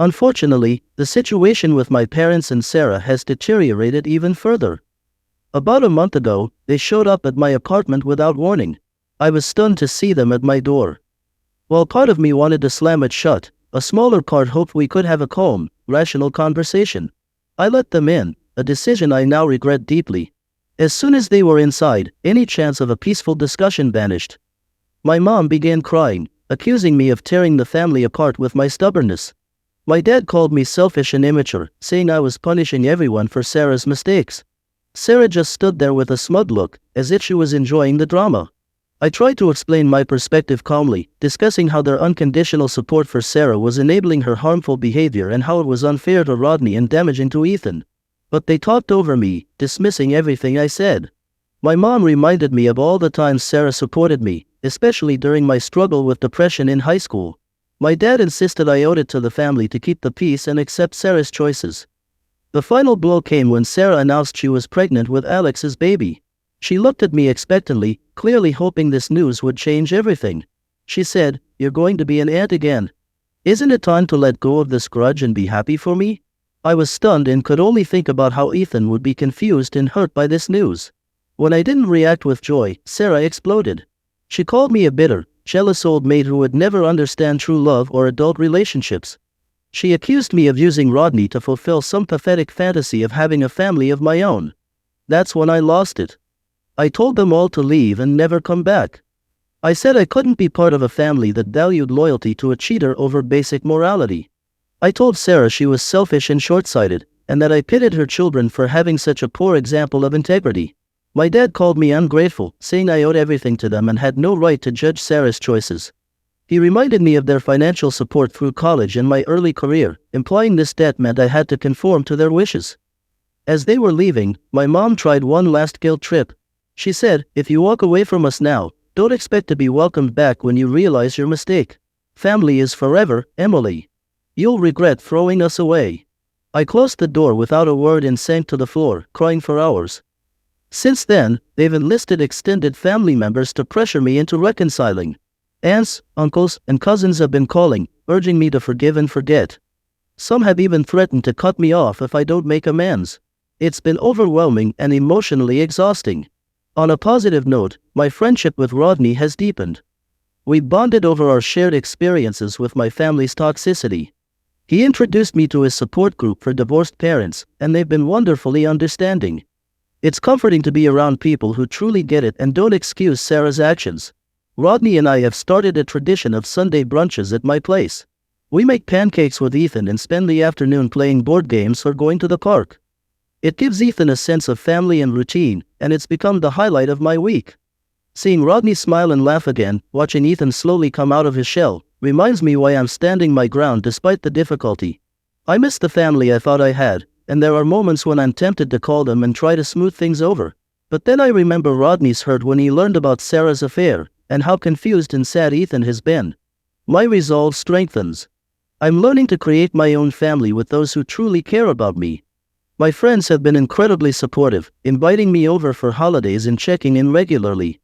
Unfortunately, the situation with my parents and Sarah has deteriorated even further. About a month ago, they showed up at my apartment without warning. I was stunned to see them at my door. While part of me wanted to slam it shut, a smaller part hoped we could have a calm, rational conversation. I let them in, a decision I now regret deeply. As soon as they were inside, any chance of a peaceful discussion vanished. My mom began crying, accusing me of tearing the family apart with my stubbornness. My dad called me selfish and immature, saying I was punishing everyone for Sarah's mistakes. Sarah just stood there with a smug look, as if she was enjoying the drama. I tried to explain my perspective calmly, discussing how their unconditional support for Sarah was enabling her harmful behavior and how it was unfair to Rodney and damaging to Ethan. But they talked over me, dismissing everything I said. My mom reminded me of all the times Sarah supported me, especially during my struggle with depression in high school. My dad insisted I owed it to the family to keep the peace and accept Sarah's choices. The final blow came when Sarah announced she was pregnant with Alex's baby. She looked at me expectantly, clearly hoping this news would change everything. She said, "You're going to be an aunt again. Isn't it time to let go of this grudge and be happy for me?" I was stunned and could only think about how Ethan would be confused and hurt by this news. When I didn't react with joy, Sarah exploded. She called me a bitter, jealous old maid who would never understand true love or adult relationships. She accused me of using Rodney to fulfill some pathetic fantasy of having a family of my own. That's when I lost it. I told them all to leave and never come back. I said I couldn't be part of a family that valued loyalty to a cheater over basic morality. I told Sarah she was selfish and short-sighted, and that I pitted her children for having such a poor example of integrity. My dad called me ungrateful, saying I owed everything to them and had no right to judge Sarah's choices. He reminded me of their financial support through college and my early career, implying this debt meant I had to conform to their wishes. As they were leaving, my mom tried one last guilt trip. She said, "If you walk away from us now, don't expect to be welcomed back when you realize your mistake. Family is forever, Emily. You'll regret throwing us away." I closed the door without a word and sank to the floor, crying for hours. Since then, they've enlisted extended family members to pressure me into reconciling. Aunts, uncles, and cousins have been calling, urging me to forgive and forget. Some have even threatened to cut me off if I don't make amends. It's been overwhelming and emotionally exhausting. On a positive note, my friendship with Rodney has deepened. We bonded over our shared experiences with my family's toxicity. He introduced me to his support group for divorced parents, and they've been wonderfully understanding. It's comforting to be around people who truly get it and don't excuse Sarah's actions. Rodney and I have started a tradition of Sunday brunches at my place. We make pancakes with Ethan and spend the afternoon playing board games or going to the park. It gives Ethan a sense of family and routine, and it's become the highlight of my week. Seeing Rodney smile and laugh again, watching Ethan slowly come out of his shell, reminds me why I'm standing my ground despite the difficulty. I miss the family I thought I had, and there are moments when I'm tempted to call them and try to smooth things over. But then I remember Rodney's hurt when he learned about Sarah's affair, and how confused and sad Ethan has been. My resolve strengthens. I'm learning to create my own family with those who truly care about me. My friends have been incredibly supportive, inviting me over for holidays and checking in regularly.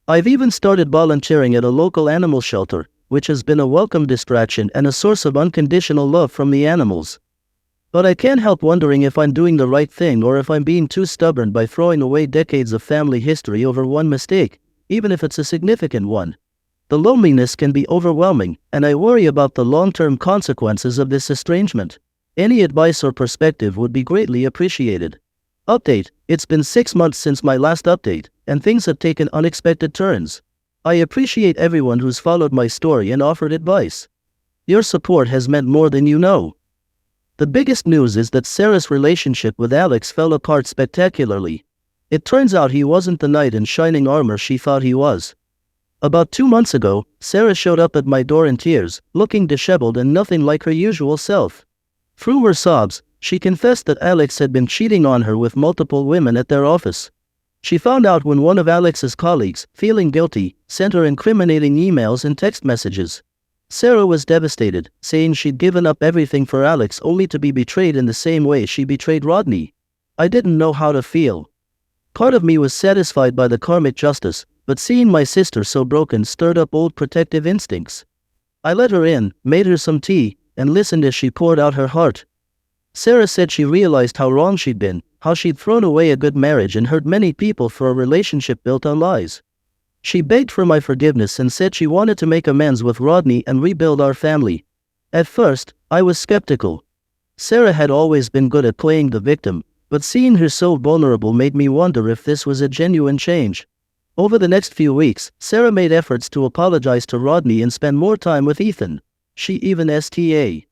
I've even started volunteering at a local animal shelter, which has been a welcome distraction and a source of unconditional love from the animals. But I can't help wondering if I'm doing the right thing or if I'm being too stubborn by throwing away decades of family history over one mistake, even if it's a significant one. The loneliness can be overwhelming, and I worry about the long-term consequences of this estrangement. Any advice or perspective would be greatly appreciated. Update: it's been 6 months since my last update, and things have taken unexpected turns. I appreciate everyone who's followed my story and offered advice. Your support has meant more than you know. The biggest news is that Sarah's relationship with Alex fell apart spectacularly. It turns out he wasn't the knight in shining armor she thought he was. About 2 months ago, Sarah showed up at my door in tears, looking disheveled and nothing like her usual self. Through her sobs, she confessed that Alex had been cheating on her with multiple women at their office. She found out when one of Alex's colleagues, feeling guilty, sent her incriminating emails and text messages. Sarah was devastated, saying she'd given up everything for Alex only to be betrayed in the same way she betrayed Rodney. I didn't know how to feel. Part of me was satisfied by the karmic justice, but seeing my sister so broken stirred up old protective instincts. I let her in, made her some tea, and listened as she poured out her heart. Sarah said she realized how wrong she'd been, how she'd thrown away a good marriage and hurt many people for a relationship built on lies. She begged for my forgiveness and said she wanted to make amends with Rodney and rebuild our family. At first, I was skeptical. Sarah had always been good at playing the victim, but seeing her so vulnerable made me wonder if this was a genuine change. Over the next few weeks, Sarah made efforts to apologize to Rodney and spend more time with Ethan. She even sta